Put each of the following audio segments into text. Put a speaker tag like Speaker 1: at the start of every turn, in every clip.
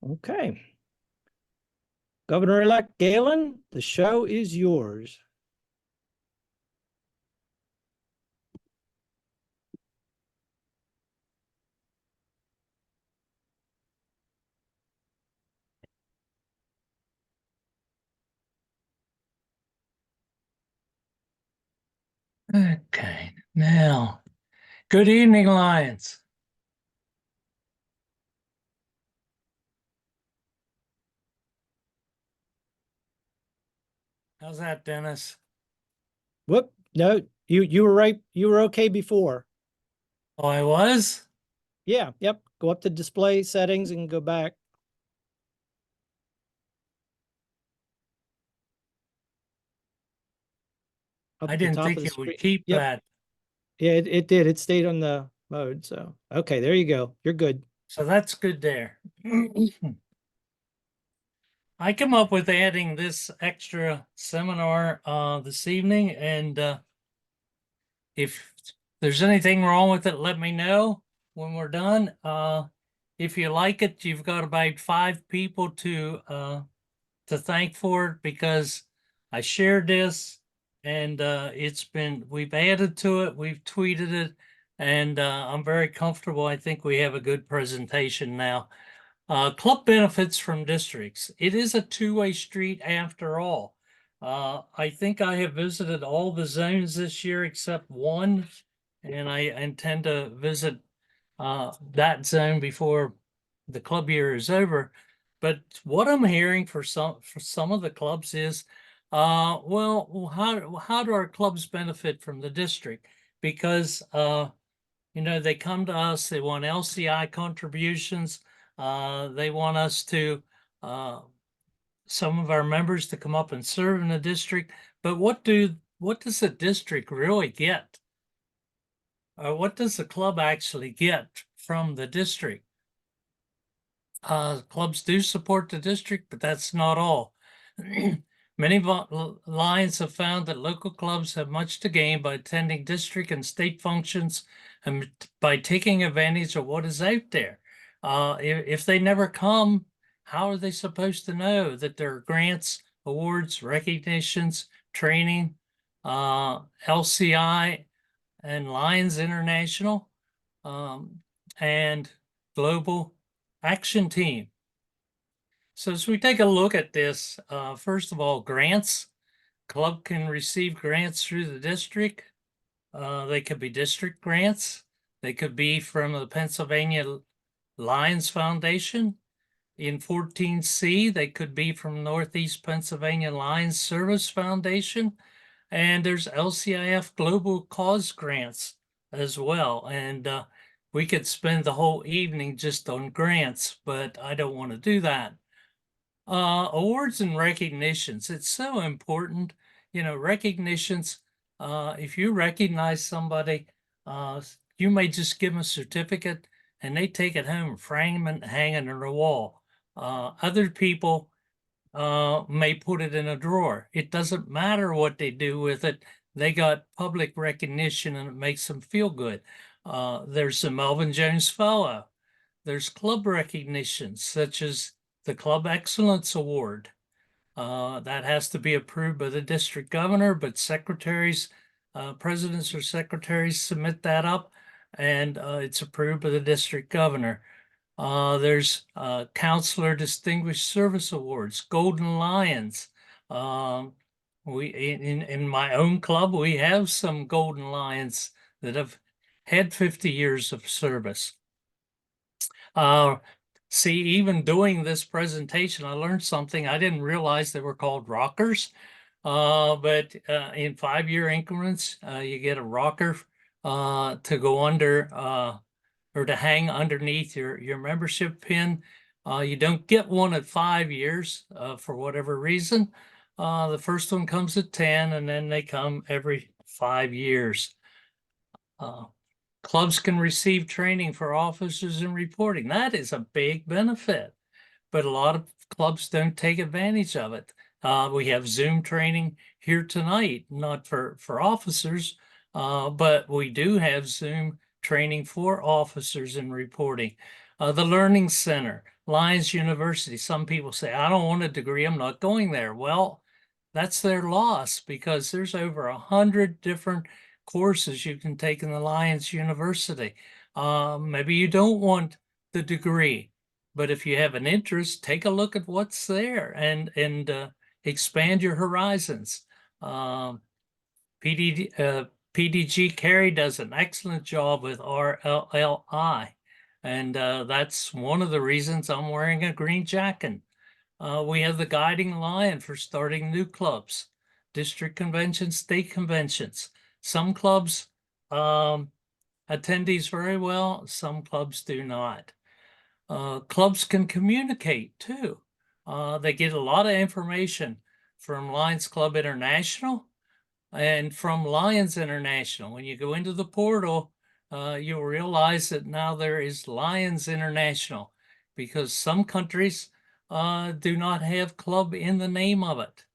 Speaker 1: Okay. Governor-elect Galen, the show is yours.
Speaker 2: Okay, now, good evening, Lions. How's that, Dennis?
Speaker 1: Whoop. No, you were right. You were okay before.
Speaker 2: Oh, I was?
Speaker 1: Yeah, yep. Go up to display settings and go back up
Speaker 2: I
Speaker 1: at the
Speaker 2: didn't
Speaker 1: top of
Speaker 2: think
Speaker 1: the
Speaker 2: it would
Speaker 1: screen.
Speaker 2: keep
Speaker 1: Yep.
Speaker 2: that.
Speaker 1: Yeah, it did. It stayed on the mode. So, okay, there you go. You're good.
Speaker 2: So that's good there. I come up with adding this extra seminar this evening, and if there's anything wrong with it, let me know when we're done. If you like it, you've got about 5 people to thank for it because I shared this and we've added to it, we've tweeted it, and I'm very comfortable. I think we have a good presentation now. Club benefits from districts. It is a two-way street after all. I think I have visited all the zones this year except one, and I intend to visit that zone before the club year is over. But what I'm hearing for some of the clubs is, well, how do our clubs benefit from the district? Because they come to us, they want LCI contributions, they want us to some of our members to come up and serve in the district. But what does the district really get? Or what does the club actually get from the district? Clubs do support the district, but that's not all. Many Lions have found that local clubs have much to gain by attending district and state functions and by taking advantage of what is out there. If they never come, how are they supposed to know that there are grants, awards, recognitions, training, LCI, and Lions International, and Global Action Team? So as we take a look at this, first of all, grants. Club can receive grants through the district. They could be district grants. They could be from the Pennsylvania Lions Foundation. In 14C, they could be from Northeast Pennsylvania Lions Service Foundation. And there's LCIF Global Cause Grants as well. And we could spend the whole evening just on grants, but I don't want to do that. Awards and recognitions. It's so important. Recognitions. If you recognize somebody, you may just give them a certificate and they take it home and frame it, hang it on the wall. Other people may put it in a drawer. It doesn't matter what they do with it. They got public recognition and it makes them feel good. There's the Melvin Jones Fellow. There's club recognitions such as the Club Excellence Award. That has to be approved by the district governor, but secretaries, presidents or secretaries submit that up and it's approved by the district governor. There's Counselor Distinguished Service Awards, Golden Lions. We in my own club, we have some Golden Lions that have had 50 years of service. See, even doing this presentation, I learned something. I didn't realize they were called rockers. But in 5-year increments, you get a rocker to go under or to hang underneath your membership pin. You don't get one at 5 years for whatever reason. The first one comes at 10, and then they come every 5 years. Clubs can receive training for officers in reporting. That is a big benefit, but a lot of clubs don't take advantage of it. We have Zoom training here tonight, not for officers, but we do have Zoom training for officers in reporting. The Learning Center, Lions University. Some people say, I don't want a degree, I'm not going there. Well, that's their loss because there's over 100 different courses you can take in the Lions University. Maybe you don't want the degree, but if you have an interest, take a look at what's there and expand your horizons. Um, PDG Carey does an excellent job with RLLI, and that's one of the reasons I'm wearing a green jacket. We have the guiding lion for starting new clubs, district conventions, state conventions. Some clubs attend these very well, some clubs do not. Clubs can communicate too. They get a lot of information from Lions Club International and from Lions International. When you go into the portal, you'll realize that now there is Lions International because some countries do not have club in the name of it.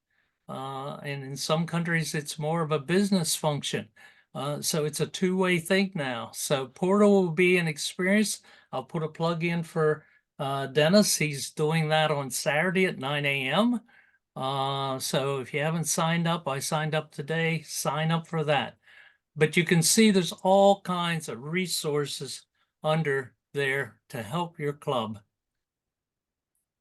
Speaker 2: And in some countries, it's more of a business function. So it's a two-way thing now. So portal will be an experience. I'll put a plug in for Dennis. He's doing that on Saturday at 9 a.m. So if you haven't signed up, I signed up today, sign up for that. But you can see there's all kinds of resources under there to help your club.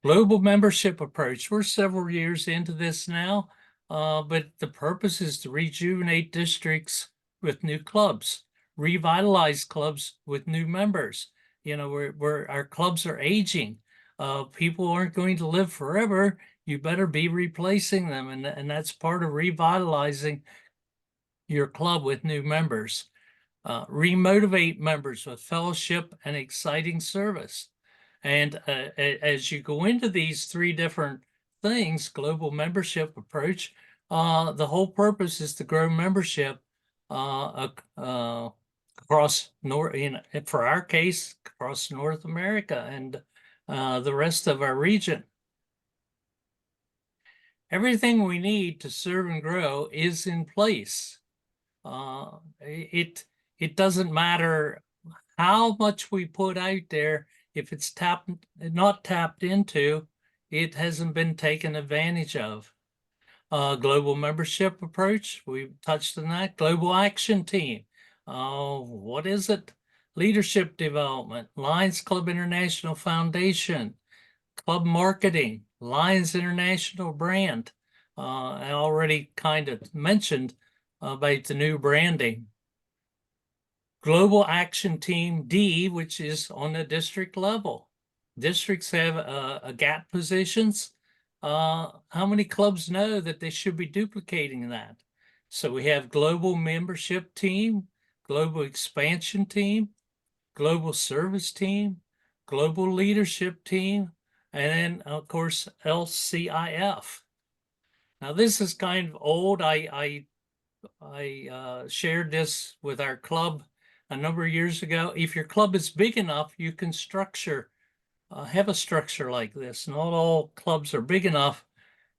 Speaker 2: Global membership approach. We're several years into this now, but the purpose is to rejuvenate districts with new clubs, revitalize clubs with new members. You know, where our clubs are aging. People aren't going to live forever. You better be replacing them, and that's part of revitalizing your club with new members. Remotivate members with fellowship and exciting service. And as you go into these three different things, global membership approach, the whole purpose is to grow membership across for our case, across North America and the rest of our region. Everything we need to serve and grow is in place. It doesn't matter how much we put out there. If it's not tapped into, it hasn't been taken advantage of. Global membership approach, we've touched on that. Global action team. What is it? Leadership development, Lions Club International Foundation, club marketing, Lions International brand. I already kind of mentioned about the new branding. Global Action Team D, which is on the district level. Districts have a gap positions. How many clubs know that they should be duplicating that? So we have global membership team, global expansion team, global service team, global leadership team, and then of course LCIF. Now this is kind of old. I shared this with our club a number of years ago. If your club is big enough, you can have a structure like this. Not all clubs are big enough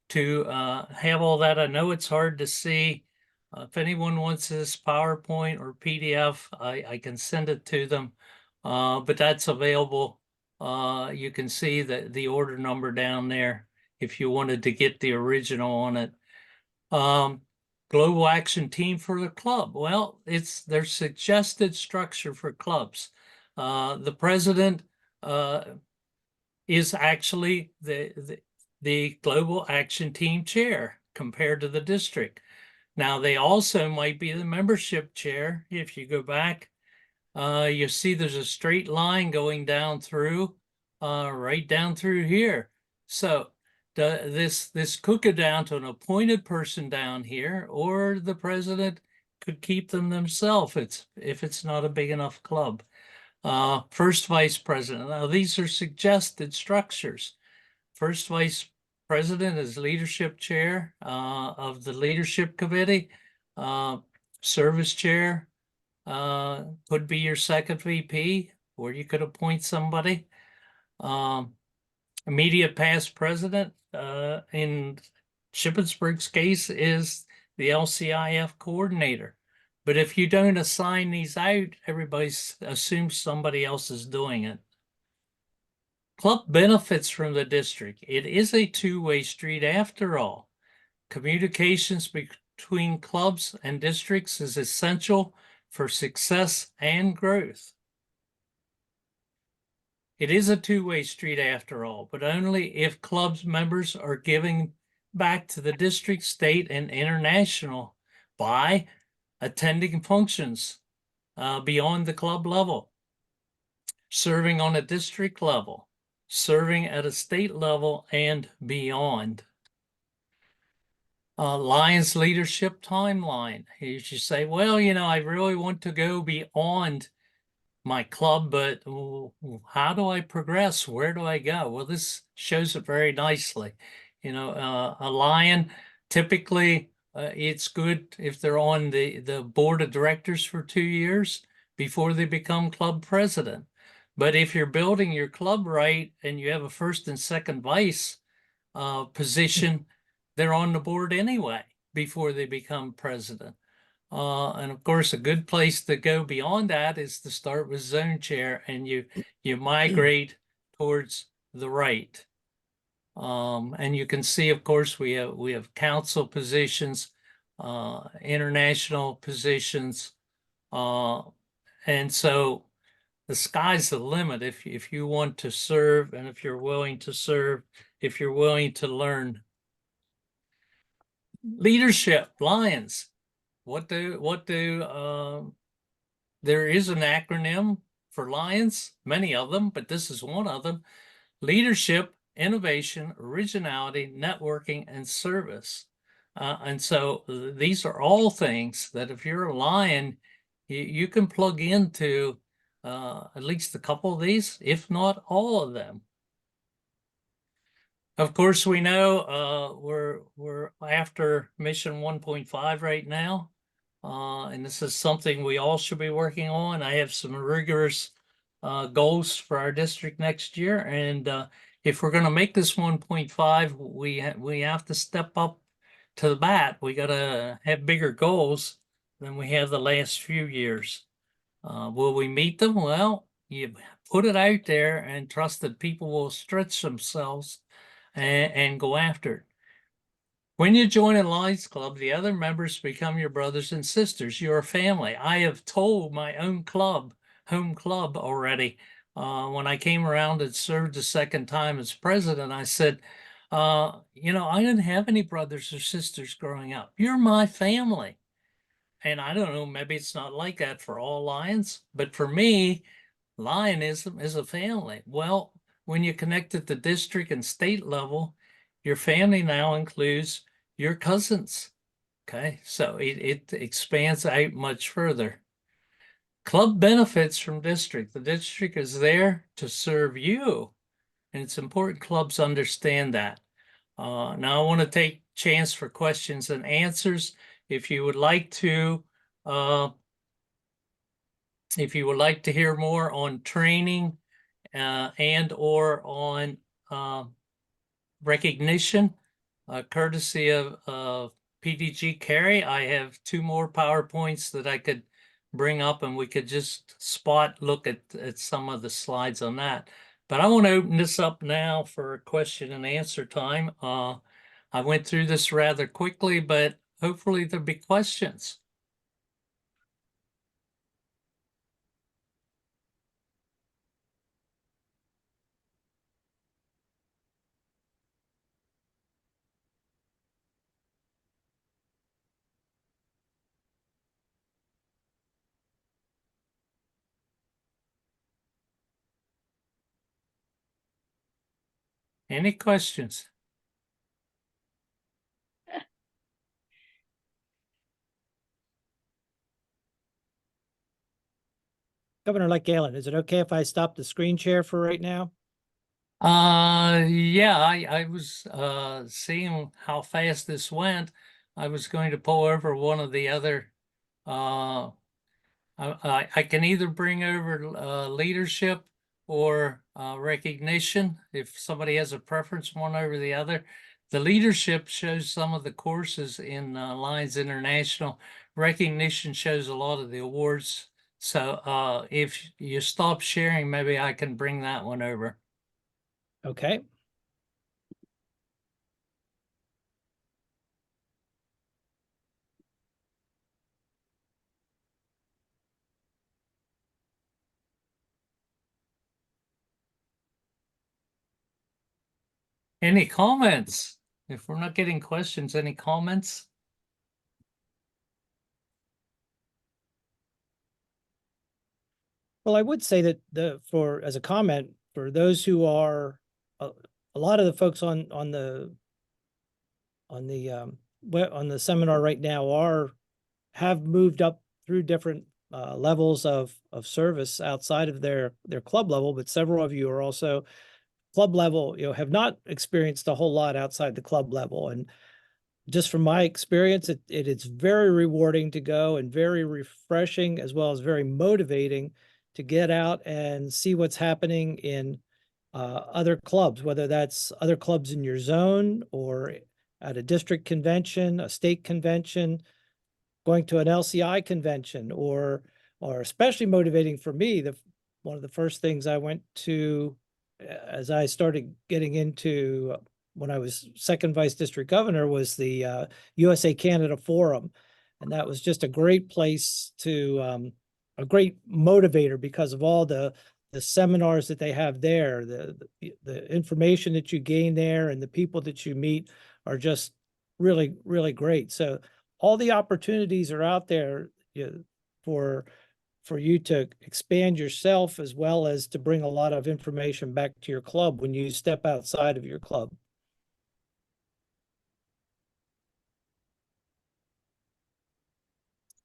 Speaker 2: to have all that. I know it's hard to see. If anyone wants this PowerPoint or PDF, I can send it to them, but that's available. You can see the order number down there if you wanted to get the original on it. Global action team for the club. Well, it's their suggested structure for clubs. The president is actually the global action team chair compared to the district. Now, they also might be the membership chair. If you go back, you see there's a straight line going down through, right down through here. So this could go down to an appointed person down here, or the president could keep them themselves if it's not a big enough club. First vice president. Now, these are suggested structures. First vice president is leadership chair of the leadership committee. Service chair could be your second VP, or you could appoint somebody. Immediate past president in Shippensburg's case is the LCIF coordinator. But if you don't assign these out, everybody assumes somebody else is doing it. Club benefits from the district. It is a two-way street after all. Communications between clubs and districts is essential for success and growth. It is a two-way street after all, but only if clubs members are giving back to the district, state, and international by attending functions beyond the club level, serving on a district level, serving at a state level, and beyond. Lions leadership timeline. You should say, well, I really want to go beyond my club, but how do I progress? Where do I go? Well, this shows it very nicely. A lion, typically, it's good if they're on the board of directors for 2 years before they become club president. But if you're building your club right and you have a first and second vice position, they're on the board anyway before they become president. And of course, a good place to go beyond that is to start with zone chair, and you migrate towards the right. And you can see, of course, we have council positions, international positions, and so the sky's the limit if you want to serve, and if you're willing to serve, if you're willing to learn. Leadership, Lions. There is an acronym for Lions, many of them, but this is one of them. Leadership, innovation, originality, networking, and service. And so these are all things that if you're a Lion, you can plug into at least a couple of these, if not all of them. Of course, we know we're after mission 1.5 right now. And this is something we all should be working on. I have some rigorous goals for our district next year. And if we're going to make this 1.5, we have to step up to the bat. We got to have bigger goals than we have the last few years. Will we meet them? Well, you put it out there and trust that people will stretch themselves and go after it. When you join a Lions Club, the other members become your brothers and sisters, your family. I have told my own club, home club already, when I came around and served the second time as president, I said, I didn't have any brothers or sisters growing up. You're my family. And I don't know, maybe it's not like that for all Lions, but for me, Lionism is a family. Well, when you connect at the district and state level, your family now includes your cousins. Okay, so it expands out much further. Club benefits from district. The district is there to serve you, and it's important clubs understand that. Now I want to take chance for questions and answers. If you would like to hear more on training and or on recognition, courtesy of PDG Carey, I have 2 more PowerPoints that I could bring up, and we could just look at some of the slides on that. But I want to open this up now for question and answer time. I went through this rather quickly, but hopefully there'll be questions. Any questions?
Speaker 1: Governor Galen, is it okay if I stop the screen share for right now?
Speaker 2: Yeah, I was seeing how fast this went. I was going to pull over one of the other. I can either bring over leadership or recognition if somebody has a preference one over the other. The leadership shows some of the courses in Lions International. Recognition shows a lot of the awards. So if you stop sharing, maybe I can bring that one over.
Speaker 1: Okay.
Speaker 2: Any comments? If we're not getting questions, any comments?
Speaker 1: Well, I would say that as a comment, for those who are, a lot of the folks on the on the on the seminar right now have moved up through different levels of service outside of their club level, but several of you are also club level, have not experienced a whole lot outside the club level. And just from my experience, it's very rewarding to go, and very refreshing, as well as very motivating to get out and see what's happening in other clubs, whether that's other clubs in your zone, or at a district convention, a state convention, going to an LCI convention, or especially motivating for me, one of the first things I went to as I started getting into when I was second vice district governor was the USA Canada Forum. And that was just a great place a great motivator, because of all the seminars that they have there, the information that you gain there, and the people that you meet are just really, really great. So all the opportunities are out there, for you to expand yourself, as well as to bring a lot of information back to your club when you step outside of your club.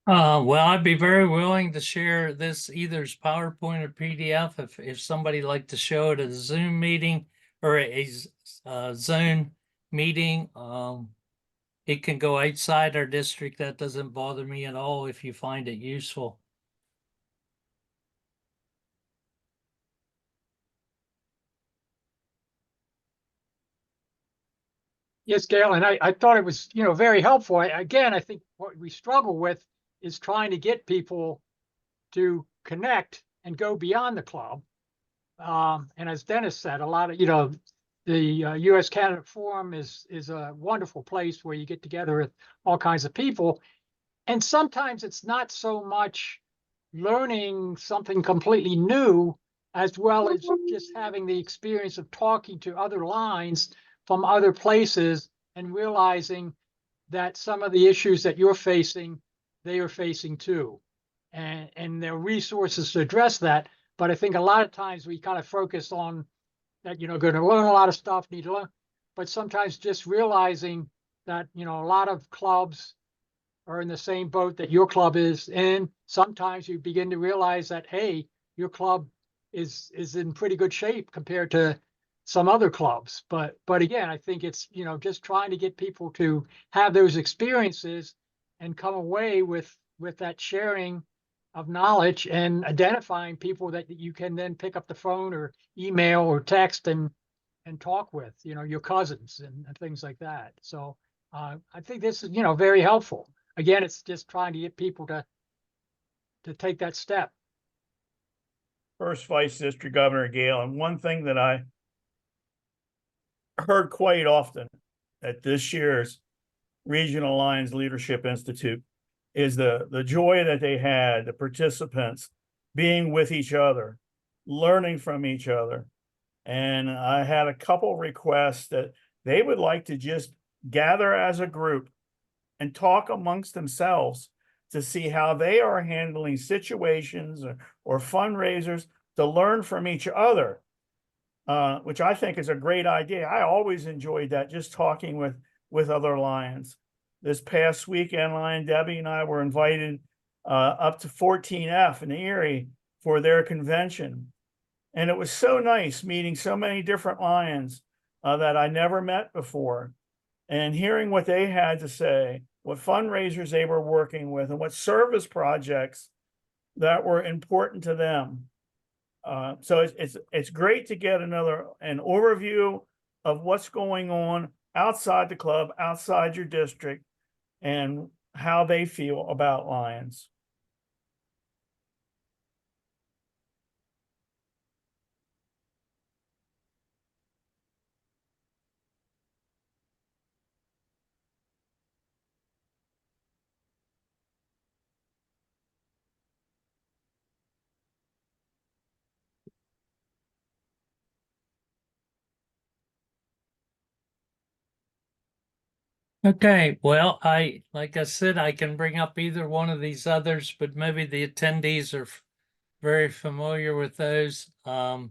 Speaker 2: Well, I'd be very willing to share this either as PowerPoint or PDF if somebody'd like to show it at a Zoom meeting or a Zoom meeting. It can go outside our district. That doesn't bother me at all if you find it useful.
Speaker 3: Yes, Gail, and I thought it was, very helpful. Again, I think what we struggle with is trying to get people to connect and go beyond the club. And as Dennis said, a lot of, the U.S. Canada Forum is a wonderful place where you get together with all kinds of people. And sometimes it's not so much learning something completely new, as well as just having the experience of talking to other lines from other places and realizing that some of the issues that you're facing, they are facing too. And there are resources to address that. But I think a lot of times we kind of focus on that, going to learn a lot of stuff, need to learn. But sometimes just realizing that, a lot of clubs are in the same boat that your club is in. Sometimes you begin to realize that, hey, your club is in pretty good shape compared to some other clubs. But again, I think it's, just trying to get people to have those experiences and come away with that sharing of knowledge, and identifying people that you can then pick up the phone or email or text and talk with, your cousins and things like that. So I think this is, very helpful. Again, it's just trying to get people to take that step.
Speaker 4: First Vice District Governor Gale, and one thing that I heard quite often at this year's Regional Alliance Leadership Institute is the joy that they had, the participants being with each other, learning from each other. And I had a couple requests that they would like to just gather as a group and talk amongst themselves to see how they are handling situations or fundraisers, to learn from each other, which I think is a great idea. I always enjoyed that, just talking with other Lions. This past weekend, Lion Debbie and I were invited up to 14F in Erie for their convention. And it was so nice meeting so many different Lions that I never met before, and hearing what they had to say, what fundraisers they were working with, and what service projects that were important to them. So it's great to get an overview of what's going on outside the club, outside your district, and how they feel about Lions.
Speaker 2: Okay, well, like I said, I can bring up either one of these others, but maybe the attendees are very familiar with those. In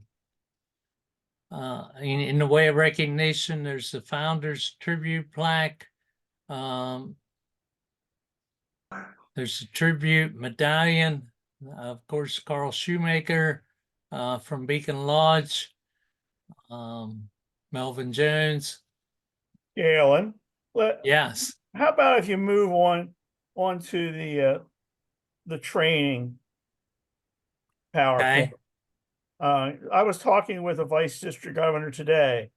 Speaker 2: the way of recognition, there's the Founders Tribute Plaque. There's a tribute medallion, of course, Carl Shoemaker from Beacon Lodge, Melvin Jones.
Speaker 4: Galen,
Speaker 2: Yes.
Speaker 4: how about if you move on to the training PowerPoint?
Speaker 2: Okay.
Speaker 4: I was talking with a vice district governor today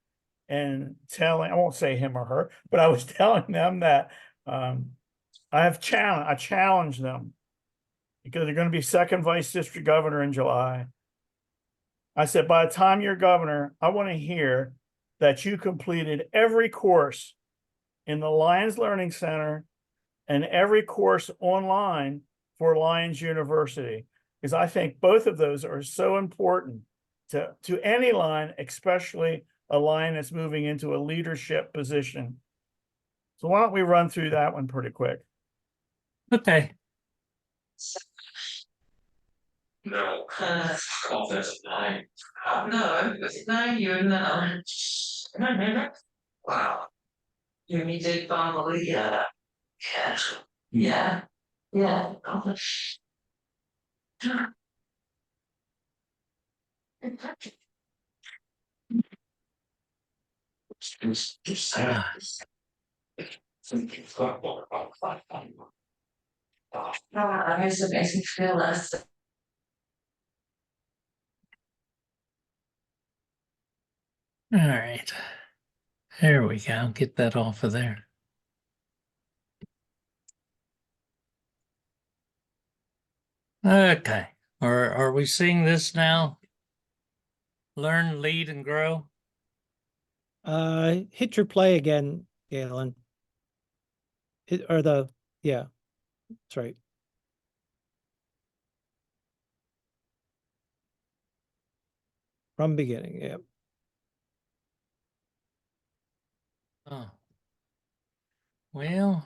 Speaker 4: and I won't say him or her, but I was telling them that I challenged them because they're going to be second vice district governor in July. I said, by the time you're governor, I want to hear that you completed every course in the Lions Learning Center and every course online for Lions University, because I think both of those are so important to any line, especially a line that's moving into a leadership position. So why don't we run through that one pretty quick?
Speaker 2: Okay.
Speaker 5: No, offensive line. No, it's not you, no. Wow. You mean Jake Donnelly? Yeah. Yes. Yeah. Yeah. I guess it makes me feel less.
Speaker 2: All right. There we go. Get that off of there. Okay. Are we seeing this now? Learn, lead, and grow.
Speaker 1: Hit your play again, Galen. Yeah, that's right. From beginning, yeah.
Speaker 2: Oh. Well.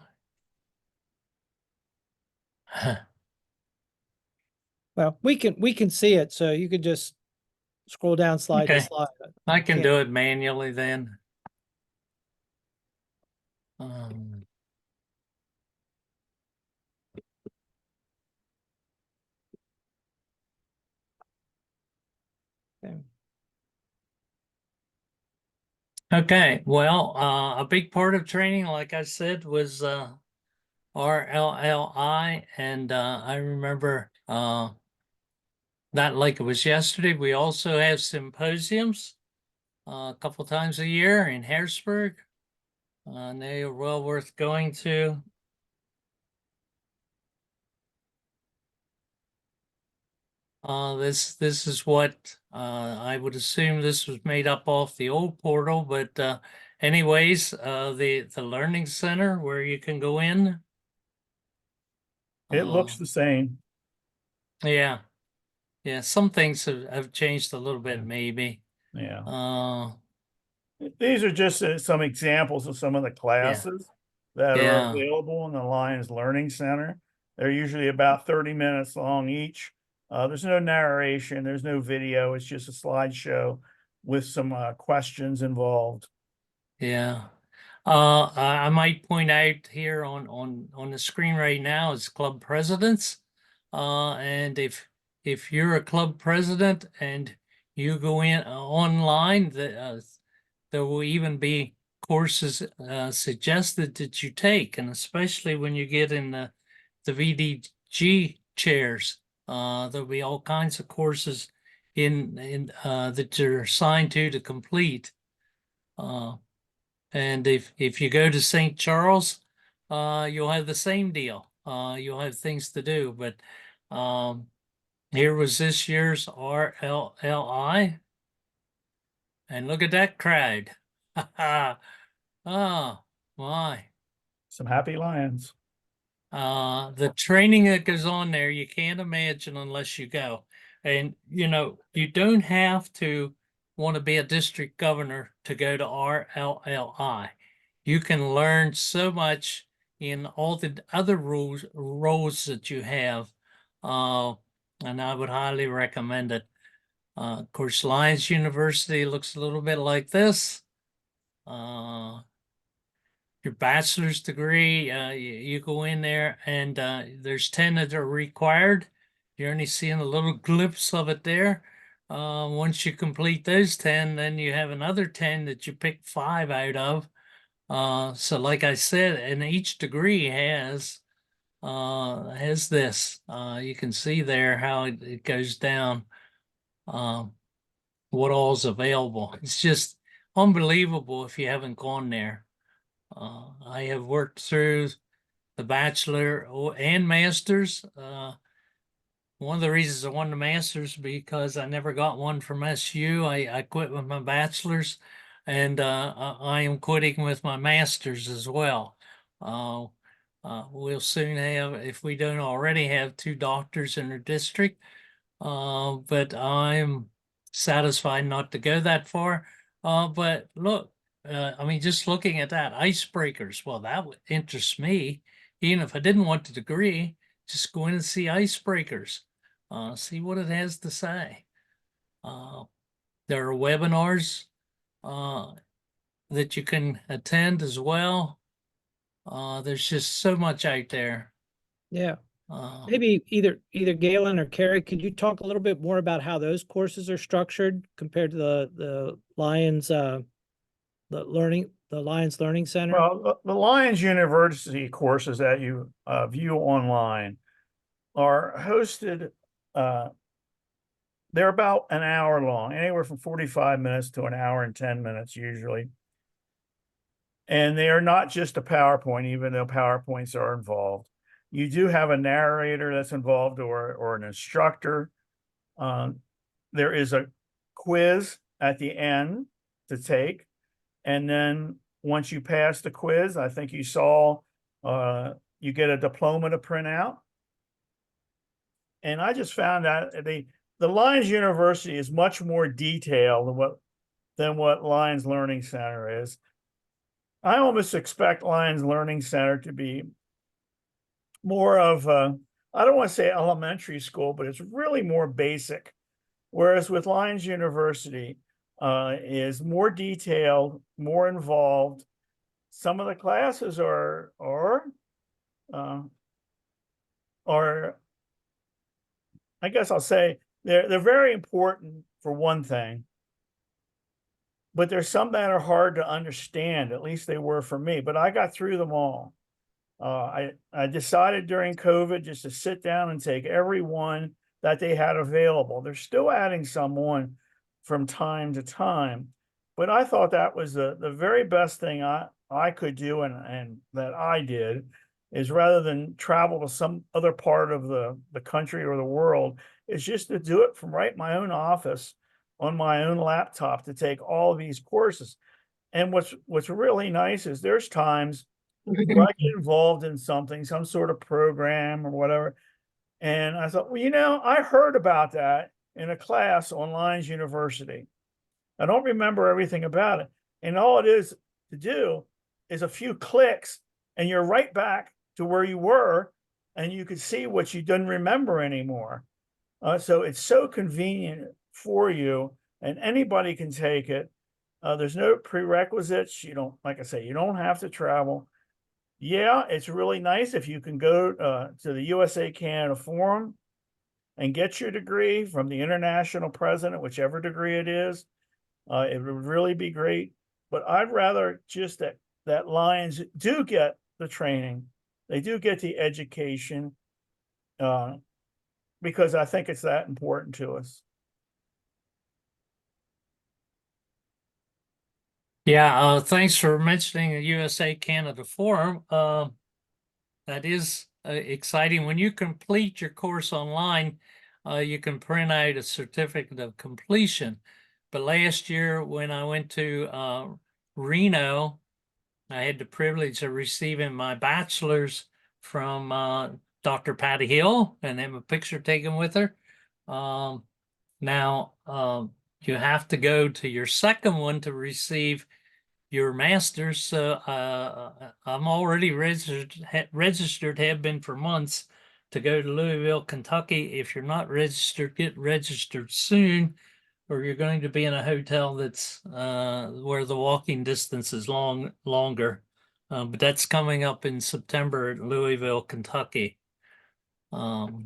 Speaker 1: Well, we can see it, so you could just scroll down slide to
Speaker 2: Okay.
Speaker 1: slide.
Speaker 2: I can
Speaker 1: Can't-
Speaker 2: do it manually then.
Speaker 1: Okay.
Speaker 2: Okay, well, a big part of training, like I said, was RLLI, and I remember not like it was yesterday. We also have symposiums a couple times a year in Harrisburg, and they are well worth going to. This is what I would assume this was made up off the old portal, but anyways, the learning center where you can go in.
Speaker 4: It looks the same.
Speaker 2: Yeah, yeah. Some things have changed a little bit,
Speaker 4: Yeah.
Speaker 2: maybe.
Speaker 4: Yeah. These are just some examples of some of the classes that are
Speaker 2: Yeah.
Speaker 4: available in the Lions Learning Center. They're usually about 30 minutes long each. There's no narration, there's no video. It's just a slideshow with some questions involved.
Speaker 2: Yeah. I might point out here on the screen right now is club presidents. And if you're a club president and you go in online, there will even be courses suggested that you take, and especially when you get in the VDG chairs, there'll be all kinds of courses in that you're assigned to complete. And if you go to St. Charles, you'll have the same deal. You'll have things to do, but here was this year's RLLI, and look at that crowd. Oh my.
Speaker 4: Some happy lions.
Speaker 2: The training that goes on there, you can't imagine unless you go. And you know, you don't have to want to be a district governor to go to RLLI. you can learn so much in all the other roles that you have. And I would highly recommend it. Of course, Lions University looks a little bit like this. Your bachelor's degree, you go in there and there's 10 that are required. You're only seeing a little glimpse of it there. Once you complete those 10, then you have another 10 that you pick 5 out of. So like I said, and each degree has this. You can see there how it goes down, what all's available. It's just unbelievable if you haven't gone there. I have worked through the bachelor and master's. One of the reasons I wanted the master's because I never got one from SU. I quit with my bachelor's, and I am quitting with my master's as well. We'll soon have, if we don't already have, 2 doctors in our district. But I'm satisfied not to go that far. But look, I mean, just looking at that, icebreakers, well, that would interest me. Even if I didn't want the degree, just go in and see icebreakers, see what it has to say. There are webinars that you can attend as well. There's just so much out there.
Speaker 1: Yeah.
Speaker 2: Uh,
Speaker 1: Maybe either Galen or Carrie, could you talk a little bit more about how those courses are structured compared to the Lions the Lions Learning Center?
Speaker 4: Well, the Lions University courses that you view online are hosted. They're about an hour long, anywhere from 45 minutes to an hour and 10 minutes usually. And they are not just a PowerPoint, even though PowerPoints are involved. You do have a narrator that's involved or an instructor. There is a quiz at the end to take. And then once you pass the quiz, I think you saw, you get a diploma to print out. And I just found out the Lions University is much more detailed than what Lions Learning Center is. I almost expect Lions Learning Center to be more of I don't want to say elementary school, but it's really more basic. Whereas with Lions University is more detailed, more involved. Some of the classes are I guess I'll say they're very important for one thing, but there's some that are hard to understand. At least they were for me, but I got through them all. I decided during COVID just to sit down and take every one that they had available. They're still adding some on from time to time, but I thought that was the very best thing I could do and that I did, is rather than travel to some other part of the country or the world, is just to do it from right my own office on my own laptop to take all of these courses. And what's really nice is there's times where I get involved in something, some sort of program or whatever. And I thought, well, I heard about that in a class on Lions University. I don't remember everything about it. And all it is to do is a few clicks and you're right back to where you were and you could see what you didn't remember anymore. So it's so convenient for you and anybody can take it. There's no prerequisites. You don't, like I say, you don't have to travel. Yeah, it's really nice if you can go to the USA Canada Forum and get your degree from the international president, whichever degree it is. It would really be great. But I'd rather just that Lions do get the training. They do get the education because I think it's that important to us.
Speaker 2: Yeah, thanks for mentioning the USA Canada Forum. That is exciting. When you complete your course online, you can print out a certificate of completion. But last year when I went to Reno, I had the privilege of receiving my bachelor's from Dr. Patty Hill and have a picture taken with her. Now, you have to go to your second one to receive your masters. So I'm already registered, have been for months, to go to Louisville, Kentucky. If you're not registered, get registered soon, or you're going to be in a hotel that's where the walking distance is longer. But that's coming up in September at Louisville, Kentucky. Okay.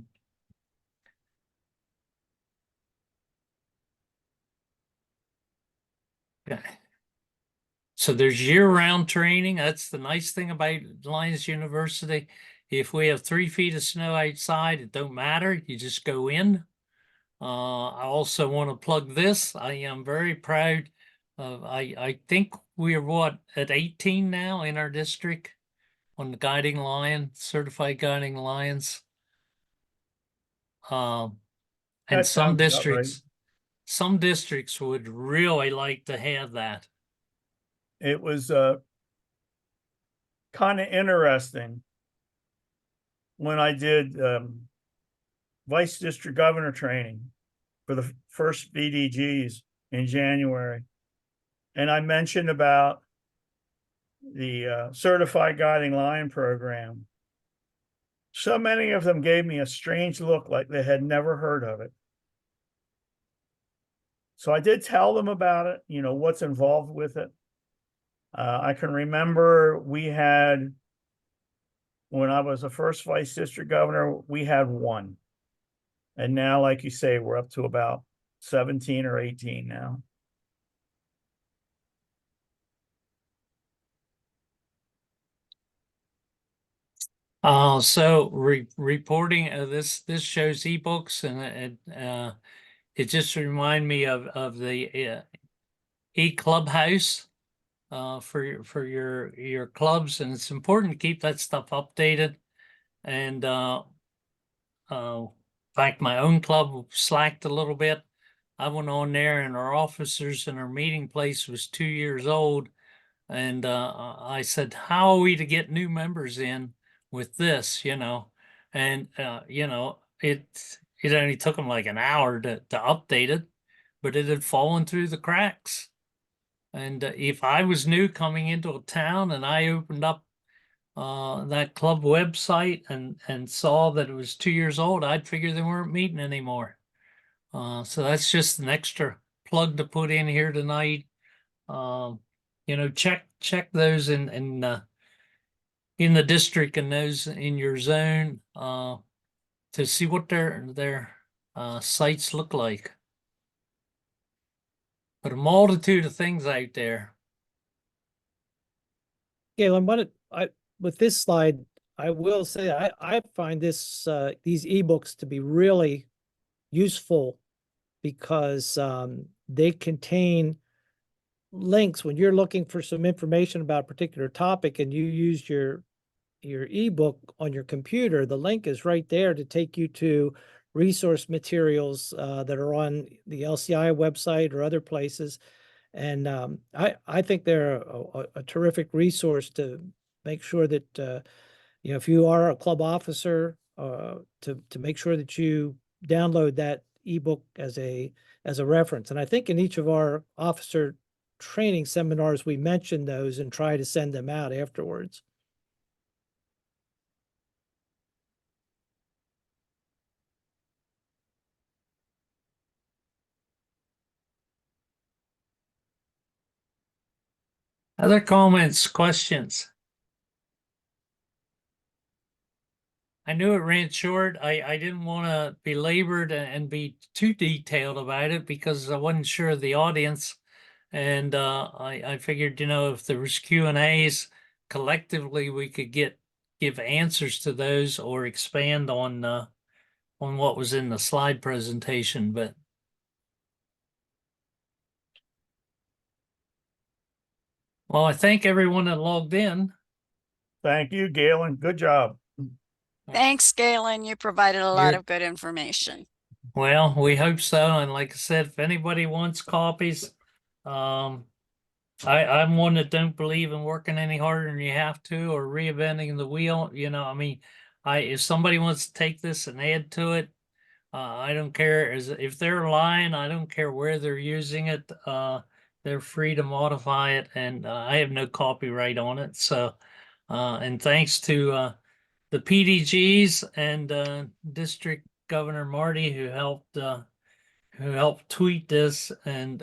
Speaker 2: So there's year-round training. That's the nice thing about Lions University. If we have 3 feet of snow outside, it don't matter. You just go in. I also want to plug this. I am very proud of, I think we are what, at 18 now in our district on the guiding lion, certified guiding lions. And
Speaker 4: That sounds about right.
Speaker 2: some districts would really like to have that.
Speaker 4: It was kind of interesting when I did vice district governor training for the first VDGs in January. And I mentioned about the certified guiding lion program. So many of them gave me a strange look, like they had never heard of it. So I did tell them about it, you know, what's involved with it. I can remember we had, when I was the first vice district governor, we had 1. And now, like you say, we're up to about 17 or 18 now.
Speaker 2: So reporting this shows ebooks, and it just remind me of the e-clubhouse for your clubs, and it's important to keep that stuff updated. And in fact, my own club slacked a little bit. I went on there, and our officers and our meeting place was 2 years old, and I said, "How are we to get new members in with this?" You know, and you know, it only took them like an hour to update it, but it had fallen through the cracks. And if I was new coming into a town and I opened up that club website and saw that it was 2 years old, I'd figure they weren't meeting anymore. So that's just an extra plug to put in here tonight. You know, check those in the district and those in your zone to see what their sites look like. But a multitude of things out there.
Speaker 1: Galen, with this slide, I will say I find these ebooks to be really useful because they contain links when you're looking for some information about a particular topic and you use your ebook on your computer. The link is right there to take you to resource materials that are on the LCI website or other places. And I think they're a terrific resource to make sure that you know, if you are a club officer, to make sure that you download that ebook as a reference. And I think in each of our officer training seminars, we mention those and try to send them out afterwards.
Speaker 2: Other comments, questions? I knew it ran short. I didn't want to be labored and be too detailed about it because I wasn't sure of the audience. And I figured, you know, if there was Q&As collectively, we could give answers to those or expand on what was in the slide presentation. But well, I thank everyone that logged in.
Speaker 4: Thank you, Galen. Good job.
Speaker 6: Thanks, Galen. You provided a lot
Speaker 2: You're-
Speaker 6: of good information.
Speaker 2: Well, we hope so. And like I said, if anybody wants copies, I'm one that don't believe in working any harder than you have to or reinventing the wheel. You know, I mean, if somebody wants to take this and add to it, I don't care if they're lying. I don't care where they're using it. they're free to modify it, and I have no copyright on it. So, and thanks to the PDGs and District Governor Marty who helped tweet this and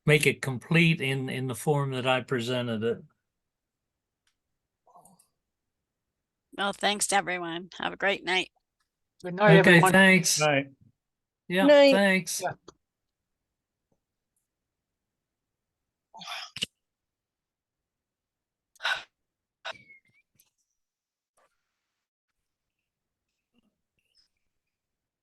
Speaker 2: make it complete in the form that I presented it.
Speaker 6: Well, thanks to everyone. Have a great night.
Speaker 3: Good night,
Speaker 2: Okay,
Speaker 3: everyone.
Speaker 2: thanks.
Speaker 4: Right.
Speaker 2: Yeah,
Speaker 7: Night.
Speaker 2: thanks.
Speaker 3: Yeah.